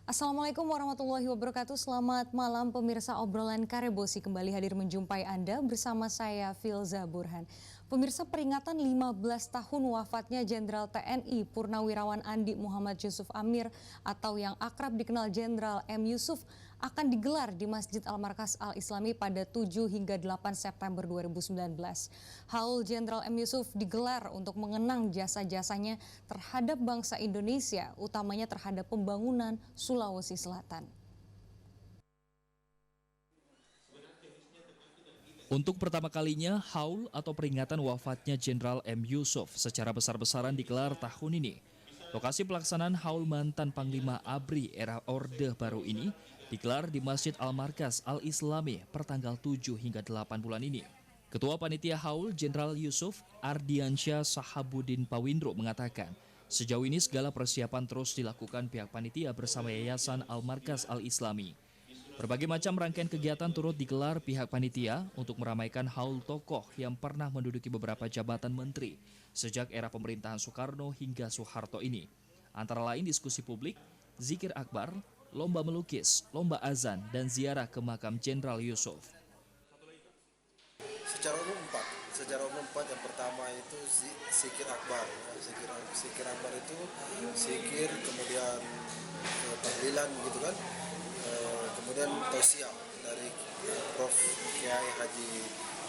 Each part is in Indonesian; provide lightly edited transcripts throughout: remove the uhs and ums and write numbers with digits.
Assalamualaikum warahmatullahi wabarakatuh. Selamat malam pemirsa, obrolan Karebosi kembali hadir menjumpai Anda bersama saya Filza Burhan. Pemirsa, peringatan 15 tahun wafatnya Jenderal TNI Purnawirawan Andi Muhammad Yusuf Amir atau yang akrab dikenal Jenderal M. Yusuf akan digelar di Masjid Al-Markas Al-Islami pada 7 hingga 8 September 2019. Haul Jenderal M. Yusuf digelar untuk mengenang jasa-jasanya terhadap bangsa Indonesia, utamanya terhadap pembangunan Sulawesi Selatan. Untuk pertama kalinya, haul atau peringatan wafatnya Jenderal M. Yusuf secara besar-besaran digelar tahun ini. Lokasi pelaksanaan haul mantan Panglima ABRI era Orde Baru ini digelar di Masjid Al-Markas Al-Islami pertanggal 7 hingga 8 bulan ini. Ketua Panitia Haul Jenderal Yusuf Ardiansyah Sahabuddin Pawindro mengatakan, sejauh ini segala persiapan terus dilakukan pihak panitia bersama Yayasan Al-Markas Al-Islami. Berbagai macam rangkaian kegiatan turut digelar pihak panitia untuk meramaikan haul tokoh yang pernah menduduki beberapa jabatan menteri sejak era pemerintahan Soekarno hingga Soeharto ini. Antara lain diskusi publik, zikir akbar, lomba melukis, lomba azan, dan ziarah ke makam Jenderal Yusuf. Secara umum empat. Yang pertama itu zikir akbar. Zikir akbar itu zikir, kemudian tahlilan gitu kan. Kemudian tausiah dari Prof. Kiai Haji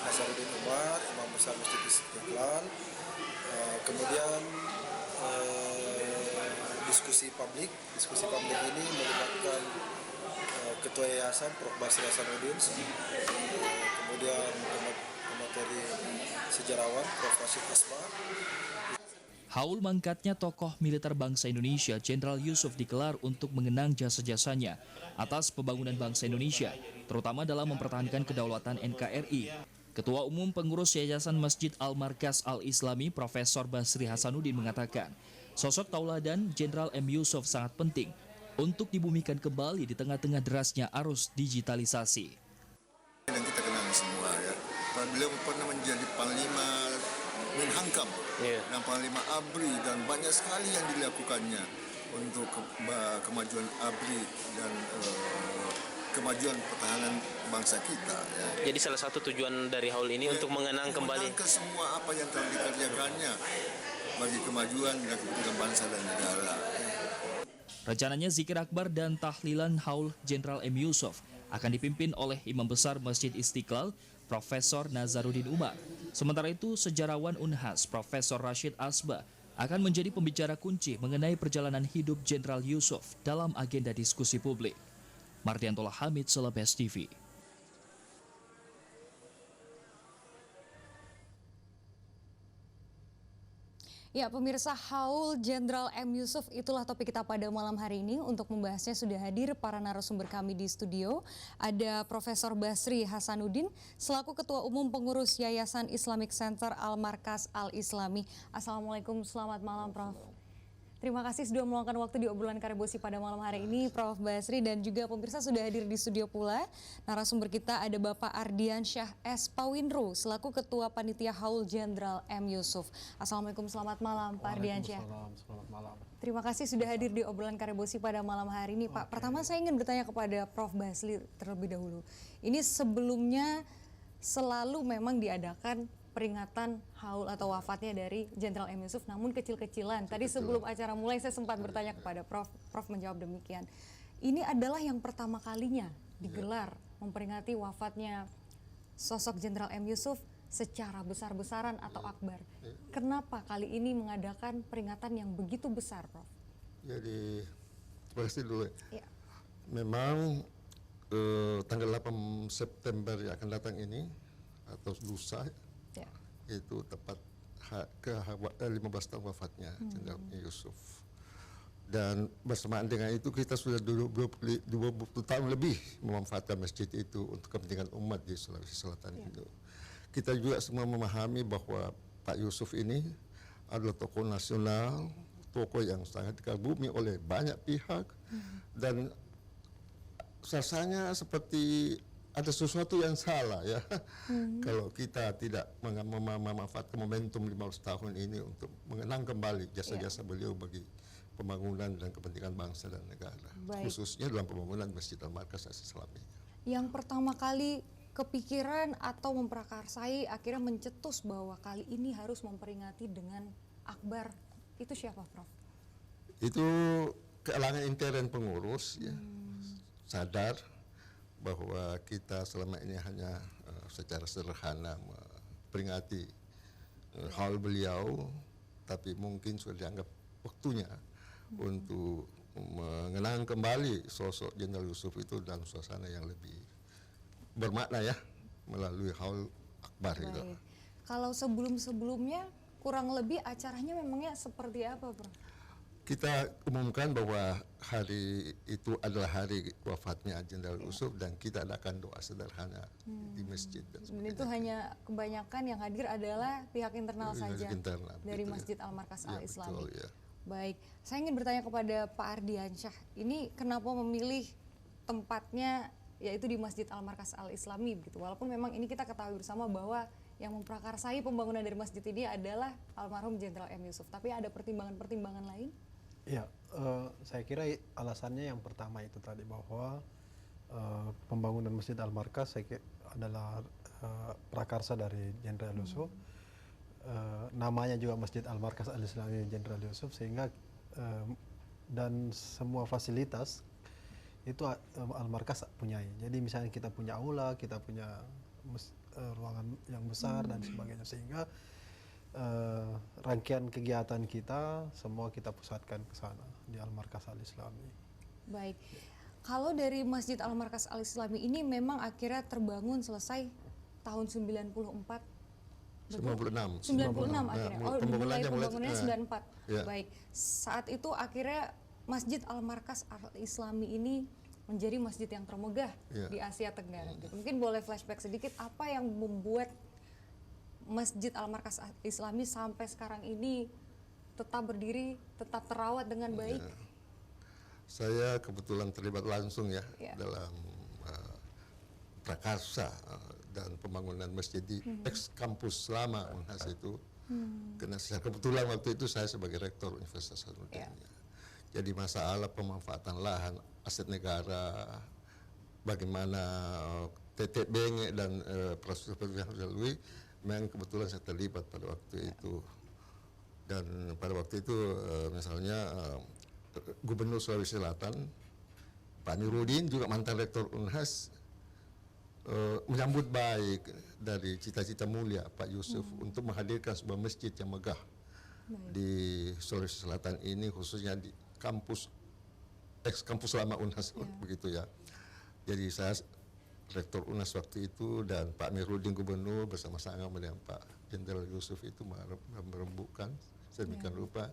Nasaruddin Umar, Imam Besar Masjid Istiqlal. Kemudian diskusi publik ini melibatkan Ketua Yayasan Prof. Basri Hasanuddin, kemudian materi sejarawan Prof. Rashid Asma. Haul mangkatnya tokoh militer bangsa Indonesia Jenderal Yusuf digelar untuk mengenang jasa-jasanya atas pembangunan bangsa Indonesia, terutama dalam mempertahankan kedaulatan NKRI. Ketua Umum Pengurus Yayasan Masjid Al-Markas Al-Islami Profesor Basri Hasanuddin mengatakan, sosok tauladan Jenderal M. Yusuf sangat penting untuk dibumikan kembali di tengah-tengah derasnya arus digitalisasi. Dan kita kenal semua ya, beliau pernah menjadi Panglima Menhankam dan Panglima ABRI, dan banyak sekali yang dilakukannya untuk kemajuan ABRI dan kemajuan pertahanan bangsa kita. Ya. Jadi salah satu tujuan dari haul ini untuk mengenang kembali ke semua apa yang telah dikerjakannya bagi kemajuan dan kepentingan bangsa dan negara. Rencananya zikir akbar dan tahlilan haul Jenderal M. Yusuf akan dipimpin oleh Imam Besar Masjid Istiqlal, Profesor Nazaruddin Umar. Sementara itu, sejarawan Unhas Profesor Rashid Asma akan menjadi pembicara kunci mengenai perjalanan hidup Jenderal Yusuf dalam agenda diskusi publik. Mardiantola Hamid, Celebes TV. Ya, pemirsa, haul Jenderal M. Yusuf itulah topik kita pada malam hari ini. Untuk membahasnya sudah hadir para narasumber kami di studio. Ada Profesor Basri Hasanuddin selaku Ketua Umum Pengurus Yayasan Islamic Center Al-Markas Al-Islami. Assalamualaikum, selamat malam Prof. Terima kasih sudah meluangkan waktu di obrolan Karebosi pada malam hari ini, Prof. Basri, dan juga pemirsa sudah hadir di studio pula. Narasumber kita ada Bapak Ardiansyah S. Pawindro selaku Ketua Panitia Haul Jenderal M. Yusuf. Assalamualaikum, selamat malam Pak Ardiansyah. Selamat malam. Terima kasih sudah hadir di obrolan Karebosi pada malam hari ini, Pak. Pertama saya ingin bertanya kepada Prof. Basri terlebih dahulu. Ini sebelumnya selalu memang diadakan peringatan haul atau wafatnya dari Jenderal M. Yusuf, namun kecil-kecilan. Tadi sebelum acara mulai saya sempat bertanya kepada Prof menjawab demikian. Ini adalah yang pertama kalinya digelar memperingati wafatnya sosok Jenderal M. Yusuf secara besar-besaran atau akbar. Kenapa kali ini mengadakan peringatan yang begitu besar, Prof? Jadi, terima kasih dulu. Ya. Memang tanggal 8 September yang akan datang ini, atau lusa, Ya. itu tepat ke 15 tahun wafatnya Jenderal Yusuf. Dan bersamaan dengan itu kita sudah 20 tahun lebih memanfaatkan masjid itu untuk kepentingan umat di Sulawesi Selatan itu. Kita juga semua memahami bahwa Pak Yusuf ini adalah tokoh nasional, tokoh yang sangat dikagumi oleh banyak pihak, dan rasanya seperti ada sesuatu yang salah ya kalau kita tidak memanfaatkan momentum 15 tahun ini untuk mengenang kembali jasa-jasa beliau bagi pembangunan dan kepentingan bangsa dan negara, Baik. khususnya dalam pembangunan Masjid Al-Markaz Al-Islami. Yang pertama kali kepikiran atau memprakarsai akhirnya mencetus bahwa kali ini harus memperingati dengan akbar, itu siapa, Prof? Itu keelangan intern pengurus ya, sadar bahwa kita selama ini hanya secara sederhana memperingati haul beliau, tapi mungkin sudah dianggap waktunya untuk mengenang kembali sosok Jenderal Yusuf itu dalam suasana yang lebih bermakna ya, melalui haul akbar itu. Baik. Kalau sebelum-sebelumnya kurang lebih acaranya memangnya seperti apa, Prof? Kita umumkan bahwa hari itu adalah hari wafatnya Jenderal Yusuf dan kita adakan doa sederhana di masjid. Dan Dan itu hanya kebanyakan yang hadir adalah pihak internal saja internal, dari begitu ya. Masjid Al-Markaz Ya, Al-Islami. betul, ya. Baik, saya ingin bertanya kepada Pak Ardiansyah, ini kenapa memilih tempatnya yaitu di Masjid Al-Markaz Al-Islami begitu. Walaupun memang ini kita ketahui bersama bahwa yang memprakarsai pembangunan dari masjid ini adalah almarhum Jenderal M. Yusuf. Tapi ada pertimbangan-pertimbangan lain? Ya, saya kira alasannya yang pertama itu tadi bahwa pembangunan Masjid Al-Markaz adalah prakarsa dari Jenderal Yusuf. Namanya juga Masjid Al-Markaz Al-Islami Jenderal Yusuf, sehingga dan semua fasilitas itu Al-Markaz punyai. Jadi misalnya kita punya aula, kita punya ruangan yang besar dan sebagainya, sehingga rangkaian kegiatan kita semua kita pusatkan ke sana di Al-Markaz Al-Islami. Baik, kalau dari Masjid Al-Markaz Al-Islami ini memang akhirnya terbangun selesai tahun 94. 96. 96 akhirnya. Oh, pembangunannya pembangunannya 94. Ya. Baik. Saat itu akhirnya Masjid Al-Markaz Al-Islami ini menjadi masjid yang termegah Ya. di Asia Tenggara. Gitu. Mungkin boleh flashback sedikit apa yang membuat Masjid Al-Markaz Al-Islami sampai sekarang ini tetap berdiri, tetap terawat dengan baik. Ya. Saya kebetulan terlibat langsung ya, Ya. dalam prakarsa dan pembangunan masjid di ex kampus lama Unhas itu. Karena secara kebetulan waktu itu saya sebagai rektor Universitas Hasanuddin. Ya. Jadi masalah pemanfaatan lahan aset negara, bagaimana tetek bengek dan proses yang harus dilalui, memang kebetulan saya terlibat pada waktu itu. Dan pada waktu itu misalnya Gubernur Sulawesi Selatan Pak Nurudin, juga mantan rektor Unhas, menyambut baik dari cita-cita mulia Pak Yusuf untuk menghadirkan sebuah masjid yang megah di Sulawesi Selatan ini, khususnya di kampus ex kampus lama Unhas begitu ya. Jadi saya rektor Unhas waktu itu dan Pak Nurudin Gubernur bersama-sama dengan Pak Jenderal Yusuf itu merembukan sedemikian rupa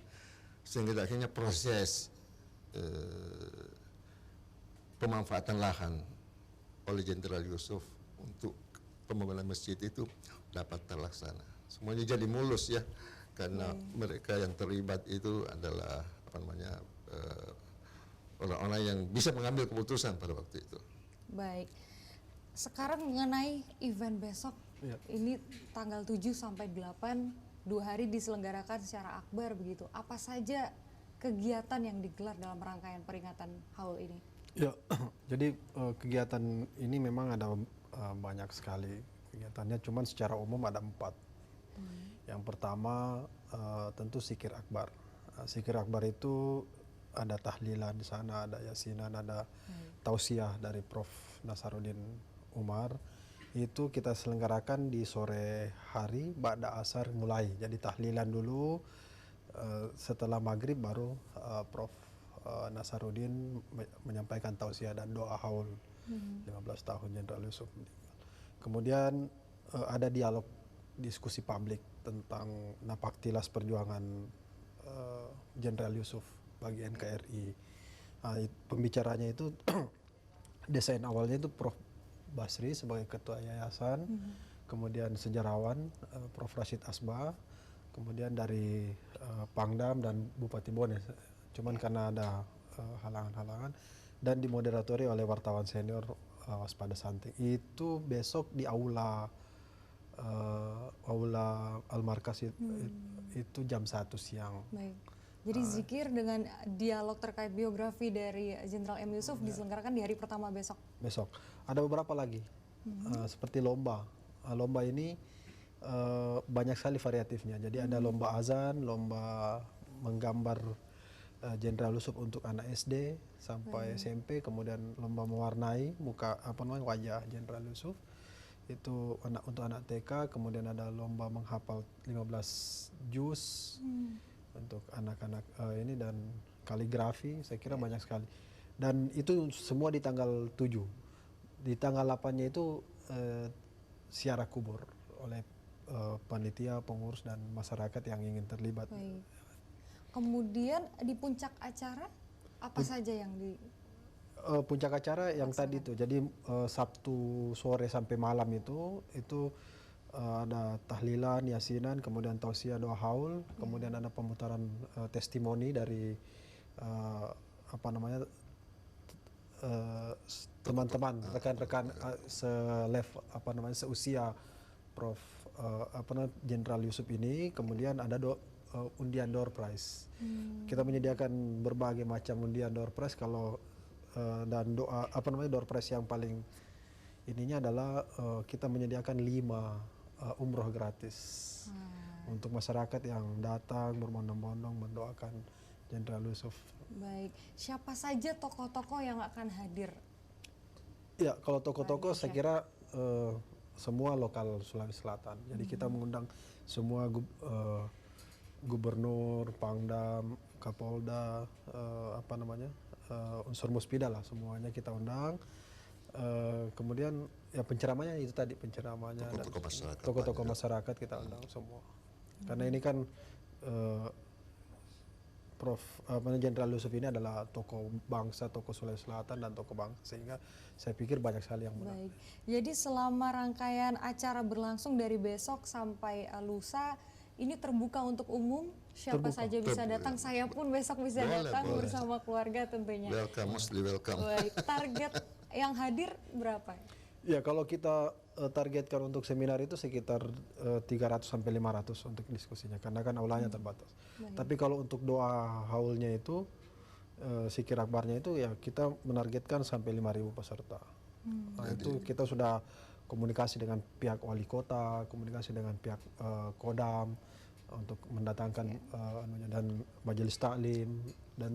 sehingga akhirnya proses pemanfaatan lahan oleh Jenderal Yusuf untuk pembangunan masjid itu dapat terlaksana. Semuanya jadi mulus ya, karena mereka yang terlibat itu adalah orang-orang yang bisa mengambil keputusan pada waktu itu. Baik. Sekarang mengenai event besok, Ya. ini tanggal 7 sampai 8, 2 hari diselenggarakan secara akbar begitu. Apa saja kegiatan yang digelar dalam rangkaian peringatan haul ini? Ya, jadi kegiatan ini memang ada banyak sekali kegiatannya, cuman secara umum ada 4. Yang pertama tentu Zikir Akbar. Zikir Akbar itu ada tahlilan di sana, ada yasinan, ada tausiah dari Prof. Nasaruddin Umar. Itu kita selenggarakan di sore hari, ba'da asar mulai. Jadi tahlilan dulu, setelah maghrib baru Prof. Nasaruddin menyampaikan tausiah dan doa haul 15 tahun Jenderal Yusuf meninggal. Kemudian ada dialog diskusi publik tentang napaktilas perjuangan Jenderal Yusuf bagi NKRI. Pembicaranya itu desain awalnya itu Prof. Basri sebagai ketua yayasan, kemudian sejarawan Prof. Rashid Asba, kemudian dari Pangdam dan Bupati Bone. Cuman karena ada halangan-halangan, dan dimoderatori oleh wartawan senior Waspada Santing. Itu besok di aula Al-Markaz itu jam 1 siang. Baik. Jadi zikir dengan dialog terkait biografi dari Jenderal M. Yusuf diselenggarakan di hari pertama besok. Besok ada beberapa lagi seperti lomba. Lomba ini banyak sekali variatifnya. Jadi ada lomba azan, lomba menggambar Jenderal Yusuf untuk anak SD sampai SMP, kemudian lomba mewarnai muka wajah Jenderal Yusuf itu untuk anak TK, kemudian ada lomba menghafal 15 juz untuk anak-anak ini, dan kaligrafi, saya kira banyak sekali. Dan itu semua di tanggal 7. Di tanggal 8-nya itu ziarah kubur oleh panitia, pengurus dan masyarakat yang ingin terlibat. Baik. Kemudian di puncak acara apa saja yang di Puncak acara yang tadi itu, jadi Sabtu sore sampai malam itu ada tahlilan, yasinan, kemudian tausiah, doa haul, kemudian ada pemutaran testimoni dari teman-teman, rekan-rekan seusia Prof Jenderal Yusuf ini, kemudian ada undian door prize. Kita menyediakan berbagai macam undian door prize dan door prize yang paling ininya adalah kita menyediakan 5 umroh gratis untuk masyarakat yang datang berbondong-bondong mendoakan Jenderal Yusuf. Baik, siapa saja tokoh-tokoh yang akan hadir? Ya, kalau tokoh-tokoh saya kira semua lokal Sulawesi Selatan. Jadi kita mengundang semua gubernur, pangdam, kapolda, unsur muspida lah, semuanya kita undang. Kemudian ya penceramanya itu tadi, penceramanya tokoh-tokoh masyarakat kita undang semua. Karena ini kan Jenderal Yusuf ini adalah tokoh bangsa, tokoh Sulawesi Selatan dan tokoh bangsa, sehingga saya pikir banyak sekali yang menang. Baik. Jadi selama rangkaian acara berlangsung dari besok sampai lusa, ini terbuka untuk umum, siapa saja bisa datang. Saya pun besok bisa datang bersama keluarga tentunya. Welcome, mostly welcome. Baik, target yang hadir berapa? Ya, kalau kita targetkan untuk seminar itu sekitar 300 sampai 500 untuk diskusinya, karena kan aulanya terbatas. Tapi kalau untuk doa haulnya itu, zikir akbarnya itu ya kita menargetkan sampai 5.000 peserta. Nah, itu kita sudah komunikasi dengan pihak wali kota, komunikasi dengan pihak Kodam untuk mendatangkan dan majelis taklim dan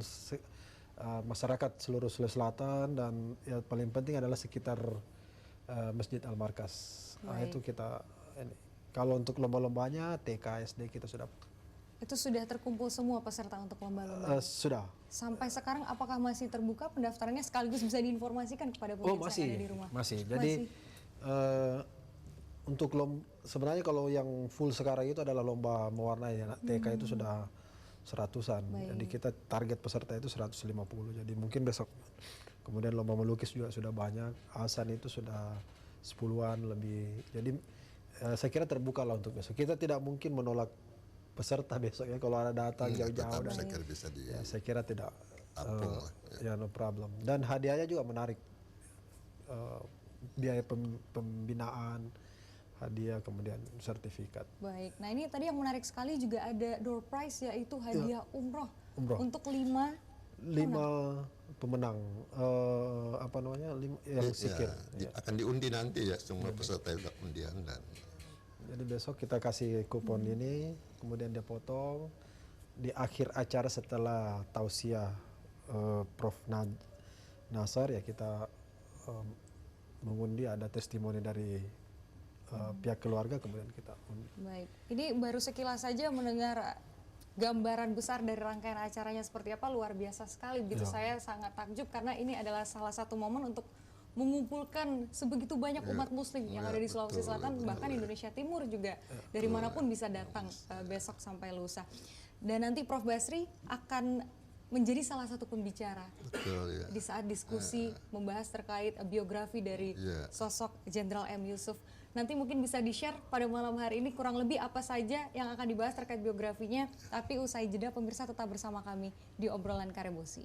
masyarakat seluruh Sulawesi Selatan, dan yang paling penting adalah sekitar Masjid Al-Markas. Nah, itu kita ini. Kalau untuk lomba-lombanya TK, SD kita sudah. Itu sudah terkumpul semua peserta untuk lomba-lomba? Sudah. Sampai sekarang apakah masih terbuka pendaftarannya, sekaligus bisa diinformasikan kepada pemirsa yang ada di rumah? Masih. Jadi untuk sebenarnya kalau yang full sekarang itu adalah lomba mewarnai, TK itu sudah 100-an. Jadi kita target peserta itu 150. Jadi mungkin besok. Kemudian lomba melukis juga sudah banyak. Azan itu sudah 10-an lebih. Jadi saya kira terbuka lah untuk besok. Kita tidak mungkin menolak peserta besok ya, kalau ada datang jauh-jauh. Saya kira tidak. Ya, no problem. Dan hadiahnya juga menarik. Biaya pembinaan, hadiah, kemudian sertifikat. Baik, nah ini tadi yang menarik sekali juga ada door prize, yaitu hadiah umroh untuk 5 pemenang yang zikir. Akan diundi nanti ya, semua peserta juga undian. Dan jadi besok kita kasih kupon ini, kemudian dia potong di akhir acara setelah tausiah Prof Nasar, ya kita mengundi, ada testimoni dari pihak keluarga, kemudian kita undi. Baik, ini baru sekilas saja mendengar gambaran besar dari rangkaian acaranya seperti apa, luar biasa sekali. Begitu saya sangat takjub karena ini adalah salah satu momen untuk mengumpulkan sebegitu banyak umat muslim yang ada di Sulawesi Selatan, bahkan Indonesia Timur juga dari manapun bisa datang besok sampai lusa. Dan nanti Prof Basri akan menjadi salah satu pembicara di saat diskusi membahas terkait biografi dari sosok Jenderal M. Yusuf. Nanti mungkin bisa di-share pada malam hari ini kurang lebih apa saja yang akan dibahas terkait biografinya. Tapi usai jeda, pemirsa tetap bersama kami di Obrolan Karebosi.